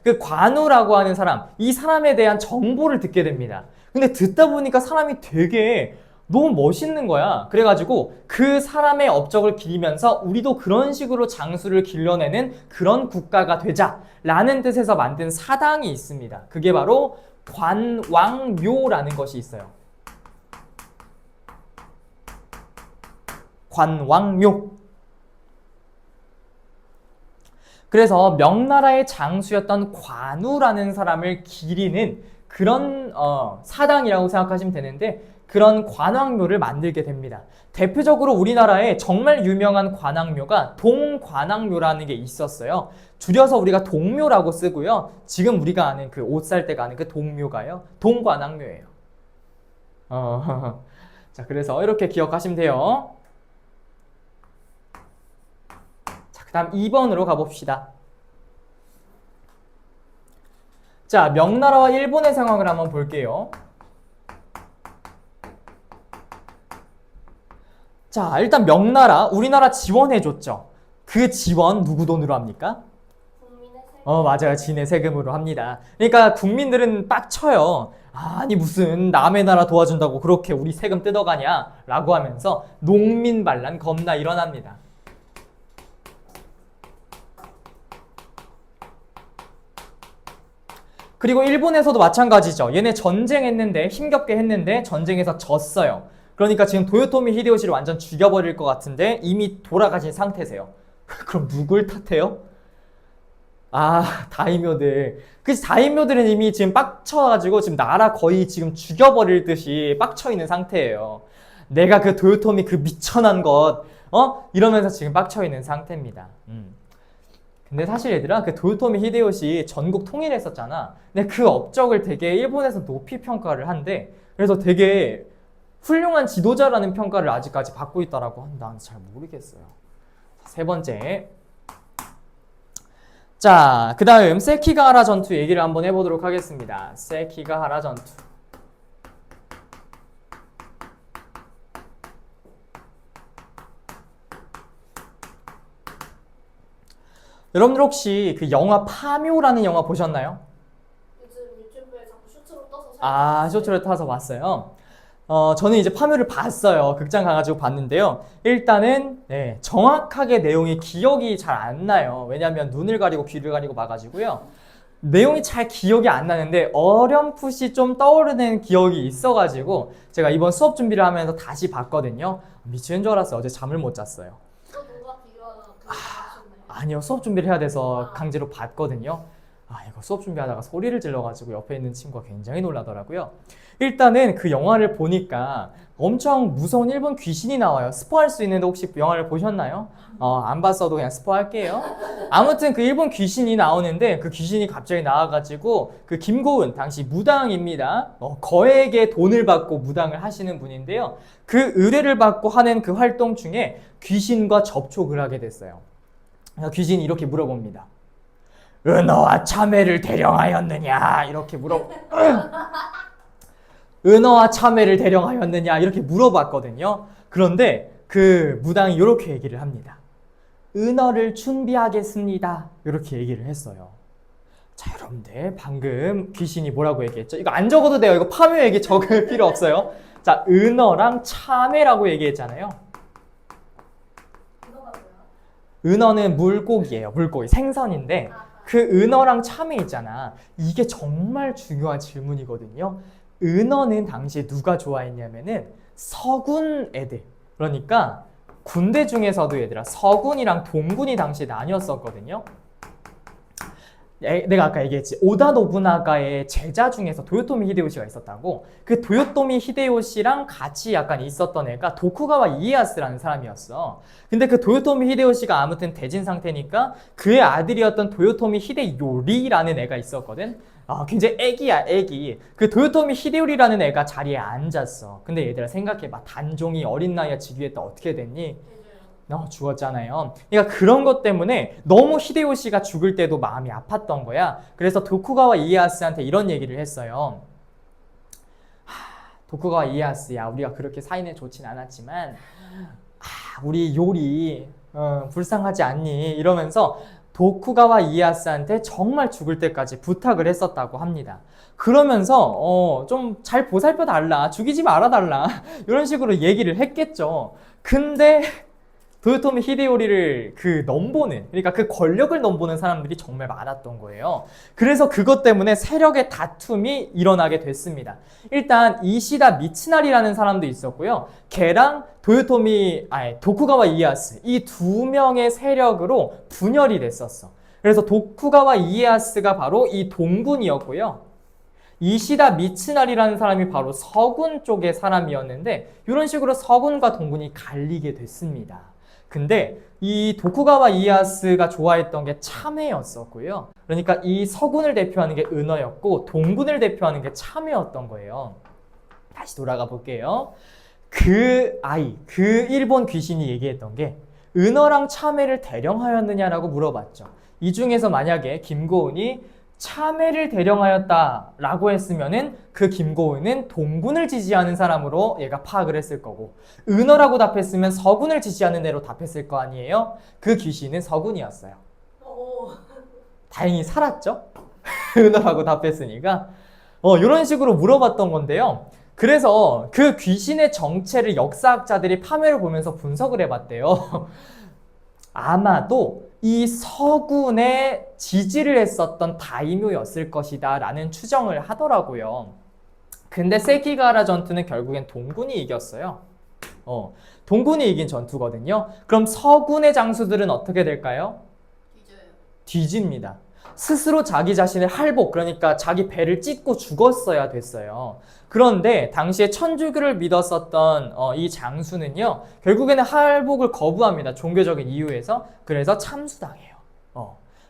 그 관우라고 하는 사람, 이 사람에 대한 정보를 듣게 됩니다. 근데 듣다 보니까 사람이 되게 너무 멋있는 거야. 그래가지고 그 사람의 업적을 기리면서 우리도 그런 식으로 장수를 길러내는 그런 국가가 되자라는 뜻에서 만든 사당이 있습니다. 그게 바로 관왕묘라는 것이 있어요. 관왕묘. 그래서 명나라의 장수였던 관우라는 사람을 기리는 그런 사당이라고 생각하시면 되는데, 그런 관왕묘를 만들게 됩니다. 대표적으로 우리나라에 정말 유명한 관왕묘가 동관왕묘라는 게 있었어요. 줄여서 우리가 동묘라고 쓰고요. 지금 우리가 아는 그 옷 살 때 가는 그 동묘가요, 동관왕묘예요. 자, 그래서 이렇게 기억하시면 돼요. 자, 그 다음 2번으로 가봅시다. 자, 명나라와 일본의 상황을 한번 볼게요. 자, 일단 명나라, 우리나라 지원해줬죠. 그 지원 누구 돈으로 합니까? 국민의 세금. 맞아요. 지네 세금으로 합니다. 그러니까 국민들은 빡쳐요. 아니 무슨 남의 나라 도와준다고 그렇게 우리 세금 뜯어가냐 라고 하면서 농민 반란 겁나 일어납니다. 그리고 일본에서도 마찬가지죠. 얘네 전쟁했는데, 힘겹게 했는데 전쟁에서 졌어요. 그러니까 지금 도요토미 히데요시를 완전 죽여버릴 것 같은데 이미 돌아가신 상태세요. 그럼 누굴 탓해요? 다이묘들. 그치, 다이묘들은 이미 지금 빡쳐가지고 지금 나라 거의 지금 죽여버릴 듯이 빡쳐있는 상태예요. 내가 그 도요토미 그 미천한 것, 이러면서 지금 빡쳐있는 상태입니다. 근데 사실 얘들아, 그 도요토미 히데요시 전국 통일했었잖아. 근데 그 업적을 되게 일본에서 높이 평가를 한대. 그래서 되게 훌륭한 지도자라는 평가를 아직까지 받고 있다라고 한다. 난 잘 모르겠어요. 세 번째. 자, 그 다음 세키가하라 전투 얘기를 한번 해보도록 하겠습니다. 세키가하라 전투. 여러분들 혹시 그 영화 파묘라는 영화 보셨나요? 요즘 유튜브에 자꾸 쇼츠로 떠서 쇼츠를 타서 봤어요. 저는 이제 파묘를 봤어요. 극장 가가지고 봤는데요. 일단은 정확하게 내용이 기억이 잘 안 나요. 왜냐하면 눈을 가리고 귀를 가리고 봐가지고요. 내용이 잘 기억이 안 나는데 어렴풋이 좀 떠오르는 기억이 있어가지고 제가 이번 수업 준비를 하면서 다시 봤거든요. 미치는 줄 알았어요. 어제 잠을 못 잤어요. 누가 비교하나 하셨나요? 아니요. 수업 준비를 해야 돼서 강제로 봤거든요. 이거 수업 준비하다가 소리를 질러가지고 옆에 있는 친구가 굉장히 놀라더라고요. 일단은 그 영화를 보니까 엄청 무서운 일본 귀신이 나와요. 스포할 수 있는데 혹시 영화를 보셨나요? 안 봤어도 그냥 스포할게요. 아무튼 그 일본 귀신이 나오는데 그 귀신이 갑자기 나와가지고 그 김고은 당시 무당입니다. 거액의 돈을 받고 무당을 하시는 분인데요. 그 의뢰를 받고 하는 그 활동 중에 귀신과 접촉을 하게 됐어요. 귀신이 이렇게 물어봅니다. 은어와 참외를 대령하였느냐 이렇게 은어와 참외를 대령하였느냐 이렇게 물어봤거든요. 그런데 그 무당이 이렇게 얘기를 합니다. 은어를 준비하겠습니다. 이렇게 얘기를 했어요. 자, 여러분들 방금 귀신이 뭐라고 얘기했죠? 이거 안 적어도 돼요. 이거 파묘 얘기 적을 필요 없어요. 자, 은어랑 참외라고 얘기했잖아요. 은어가 뭐야? 은어는 물고기예요. 물고기, 생선인데 그 은어랑 참외 있잖아. 이게 정말 중요한 질문이거든요. 은어는 당시에 누가 좋아했냐면은 서군 애들. 그러니까 군대 중에서도 얘들아 서군이랑 동군이 당시에 나뉘었었거든요. 내가 아까 얘기했지. 오다 노부나가의 제자 중에서 도요토미 히데요시가 있었다고. 그 도요토미 히데요시랑 같이 약간 있었던 애가 도쿠가와 이에야스라는 사람이었어. 근데 그 도요토미 히데요시가 아무튼 대진 상태니까 그의 아들이었던 도요토미 히데요리라는 애가 있었거든. 굉장히 애기야, 애기. 그 도요토미 히데요리라는 애가 자리에 앉았어. 근데 얘들아 생각해봐. 단종이 어린 나이에 즉위했다 어떻게 됐니? 죽었잖아요. 그러니까 그런 것 때문에 너무 히데요시가 죽을 때도 마음이 아팠던 거야. 그래서 도쿠가와 이에야스한테 이런 얘기를 했어요. 도쿠가와 이에야스야, 우리가 그렇게 사이는 좋진 않았지만 우리 요리 불쌍하지 않니? 이러면서 도쿠가와 이에야스한테 정말 죽을 때까지 부탁을 했었다고 합니다. 그러면서 좀 잘 보살펴 달라, 죽이지 말아 달라 이런 식으로 얘기를 했겠죠. 근데 도요토미 히데요리를 그러니까 그 권력을 넘보는 사람들이 정말 많았던 거예요. 그래서 그것 때문에 세력의 다툼이 일어나게 됐습니다. 일단 이시다 미츠나리라는 사람도 있었고요. 걔랑 도쿠가와 이에야스 이 두 명의 세력으로 분열이 됐었어. 그래서 도쿠가와 이에야스가 바로 이 동군이었고요. 이시다 미츠나리라는 사람이 바로 서군 쪽의 사람이었는데 이런 식으로 서군과 동군이 갈리게 됐습니다. 근데 이 도쿠가와 이에야스가 좋아했던 게 참외였었고요. 그러니까 이 서군을 대표하는 게 은어였고 동군을 대표하는 게 참외였던 거예요. 다시 돌아가 볼게요. 그 일본 귀신이 얘기했던 게 은어랑 참외를 대령하였느냐라고 물어봤죠. 이 중에서 만약에 김고은이 참외를 대령하였다라고 했으면은 그 김고은은 동군을 지지하는 사람으로 얘가 파악을 했을 거고, 은어라고 답했으면 서군을 지지하는 애로 답했을 거 아니에요? 그 귀신은 서군이었어요. 다행히 살았죠? 은어라고 답했으니까. 이런 식으로 물어봤던 건데요. 그래서 그 귀신의 정체를 역사학자들이 파묘를 보면서 분석을 해봤대요. 아마도 이 서군에 지지를 했었던 다이묘였을 것이다 라는 추정을 하더라고요. 근데 세키가하라 전투는 결국엔 동군이 이겼어요. 동군이 이긴 전투거든요. 그럼 서군의 장수들은 어떻게 될까요? 뒤집니다. 스스로 자기 자신을 할복, 그러니까 자기 배를 찢고 죽었어야 됐어요. 그런데 당시에 천주교를 믿었었던 이 장수는요, 결국에는 할복을 거부합니다. 종교적인 이유에서. 그래서 참수당해요.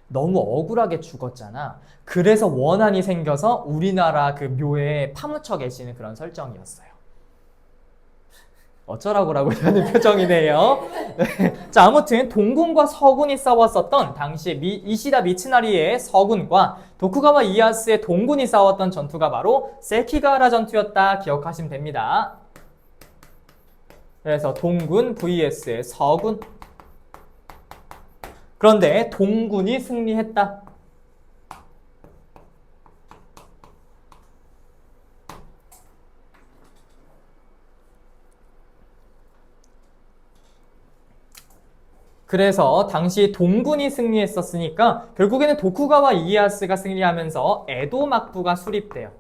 너무 억울하게 죽었잖아. 그래서 원한이 생겨서 우리나라 그 묘에 파묻혀 계시는 그런 설정이었어요. 어쩌라고라고 하는 표정이네요. 네. 자, 아무튼 동군과 서군이 싸웠었던 당시 이시다 미츠나리의 서군과 도쿠가와 이에야스의 동군이 싸웠던 전투가 바로 세키가하라 전투였다 기억하시면 됩니다. 그래서 동군 vs의 서군. 그런데 동군이 승리했다. 그래서 당시 동군이 승리했었으니까 결국에는 도쿠가와 이에야스가 승리하면서 에도 막부가 수립돼요.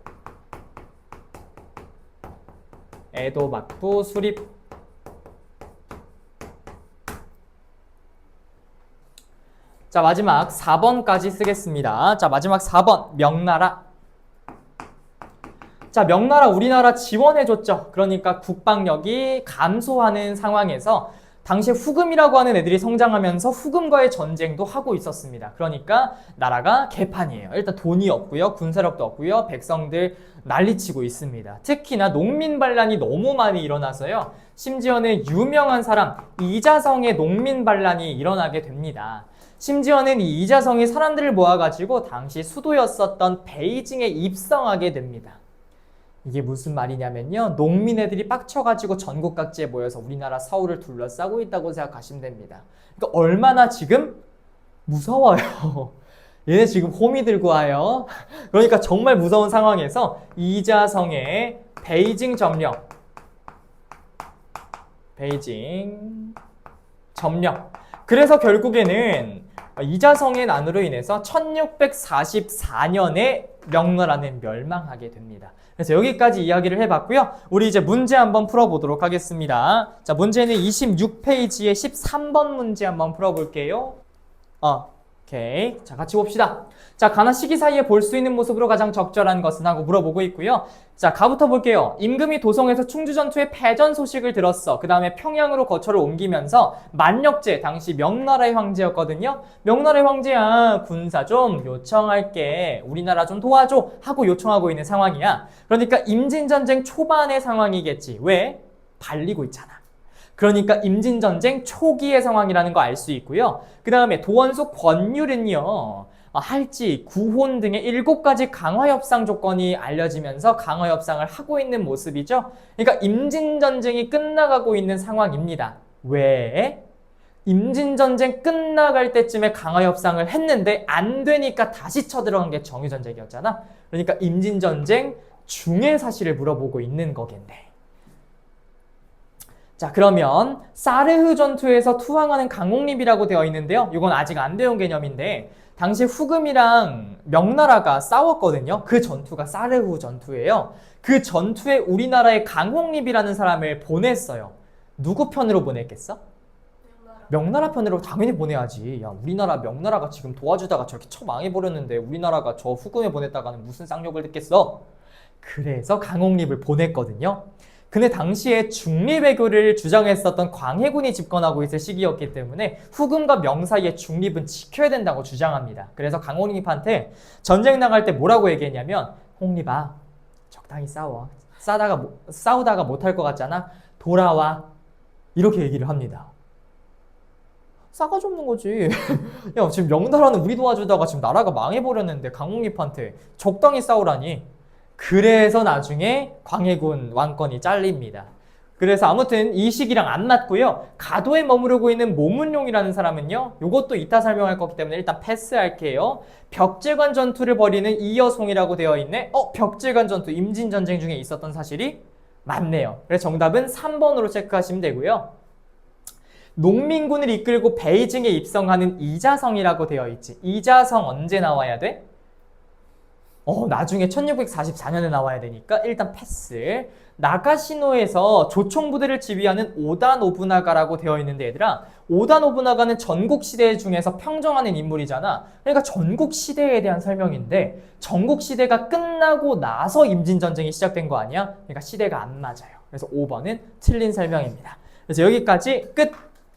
에도 막부 수립. 자, 마지막 4번까지 쓰겠습니다. 자, 마지막 4번 명나라. 자, 명나라 우리나라 지원해줬죠. 그러니까 국방력이 감소하는 상황에서 당시에 후금이라고 하는 애들이 성장하면서 후금과의 전쟁도 하고 있었습니다. 그러니까 나라가 개판이에요. 일단 돈이 없고요. 군사력도 없고요. 백성들 난리치고 있습니다. 특히나 농민 반란이 너무 많이 일어나서요. 심지어는 유명한 사람 이자성의 농민 반란이 일어나게 됩니다. 심지어는 이 이자성이 사람들을 모아가지고 당시 수도였었던 베이징에 입성하게 됩니다. 이게 무슨 말이냐면요, 농민애들이 빡쳐가지고 전국 각지에 모여서 우리나라 서울을 둘러싸고 있다고 생각하시면 됩니다. 그러니까 얼마나 지금 무서워요. 얘네 지금 호미 들고 와요. 그러니까 정말 무서운 상황에서 이자성의 베이징 점령, 그래서 결국에는 이자성의 난으로 인해서 1644년에 명나라는 멸망하게 됩니다. 그래서 여기까지 이야기를 해봤고요. 우리 이제 문제 한번 풀어보도록 하겠습니다. 자, 문제는 26페이지에 13번 문제 한번 풀어볼게요. 오케이. 자, 같이 봅시다. 자, 가나 시기 사이에 볼 수 있는 모습으로 가장 적절한 것은 하고 물어보고 있고요. 자, 가부터 볼게요. 임금이 도성에서 충주 전투의 패전 소식을 들었어. 그 다음에 평양으로 거처를 옮기면서 만력제, 당시 명나라의 황제였거든요. 명나라의 황제야, 군사 좀 요청할게. 우리나라 좀 도와줘. 하고 요청하고 있는 상황이야. 그러니까 임진전쟁 초반의 상황이겠지. 왜? 발리고 있잖아. 그러니까 임진전쟁 초기의 상황이라는 거 알 수 있고요. 그 다음에 도원수 권율은요, 할지, 구혼 등의 7가지 강화협상 조건이 알려지면서 강화협상을 하고 있는 모습이죠. 그러니까 임진전쟁이 끝나가고 있는 상황입니다. 왜? 임진전쟁 끝나갈 때쯤에 강화협상을 했는데 안 되니까 다시 쳐들어간 게 정유전쟁이었잖아. 그러니까 임진전쟁 중의 사실을 물어보고 있는 거겠네. 자, 그러면 사르흐 전투에서 투항하는 강옥립이라고 되어 있는데요. 이건 아직 안 배운 개념인데 당시 후금이랑 명나라가 싸웠거든요. 그 전투가 사르흐 전투예요. 그 전투에 우리나라의 강옥립이라는 사람을 보냈어요. 누구 편으로 보냈겠어? 명나라 편으로 당연히 보내야지. 야, 우리나라 명나라가 지금 도와주다가 저렇게 처망해버렸는데 우리나라가 저 후금에 보냈다가는 무슨 쌍욕을 듣겠어? 그래서 강옥립을 보냈거든요. 근데 당시에 중립외교를 주장했었던 광해군이 집권하고 있을 시기였기 때문에 후금과 명 사이의 중립은 지켜야 된다고 주장합니다. 그래서 강옥립한테 전쟁 나갈 때 뭐라고 얘기했냐면, 홍립아, 적당히 싸워. 싸우다가 못할 것 같잖아. 돌아와. 이렇게 얘기를 합니다. 싸가지 없는 거지. 야, 지금 명나라는 우리 도와주다가 지금 나라가 망해버렸는데 강옥립한테 적당히 싸우라니. 그래서 나중에 광해군 왕권이 잘립니다. 그래서 아무튼 이 시기랑 안 맞고요. 가도에 머무르고 있는 모문룡이라는 사람은요, 이것도 이따 설명할 거기 때문에 일단 패스할게요. 벽제관 전투를 벌이는 이여송이라고 되어 있네. 벽제관 전투 임진전쟁 중에 있었던 사실이 맞네요. 그래서 정답은 3번으로 체크하시면 되고요. 농민군을 이끌고 베이징에 입성하는 이자성이라고 되어 있지. 이자성 언제 나와야 돼? 나중에 1644년에 나와야 되니까 일단 패스. 나가시노에서 조총부대를 지휘하는 오다 노부나가라고 되어 있는데, 얘들아, 오다 노부나가는 전국시대 중에서 평정하는 인물이잖아. 그러니까 전국시대에 대한 설명인데 전국시대가 끝나고 나서 임진전쟁이 시작된 거 아니야? 그러니까 시대가 안 맞아요. 그래서 5번은 틀린 설명입니다. 그래서 여기까지 끝!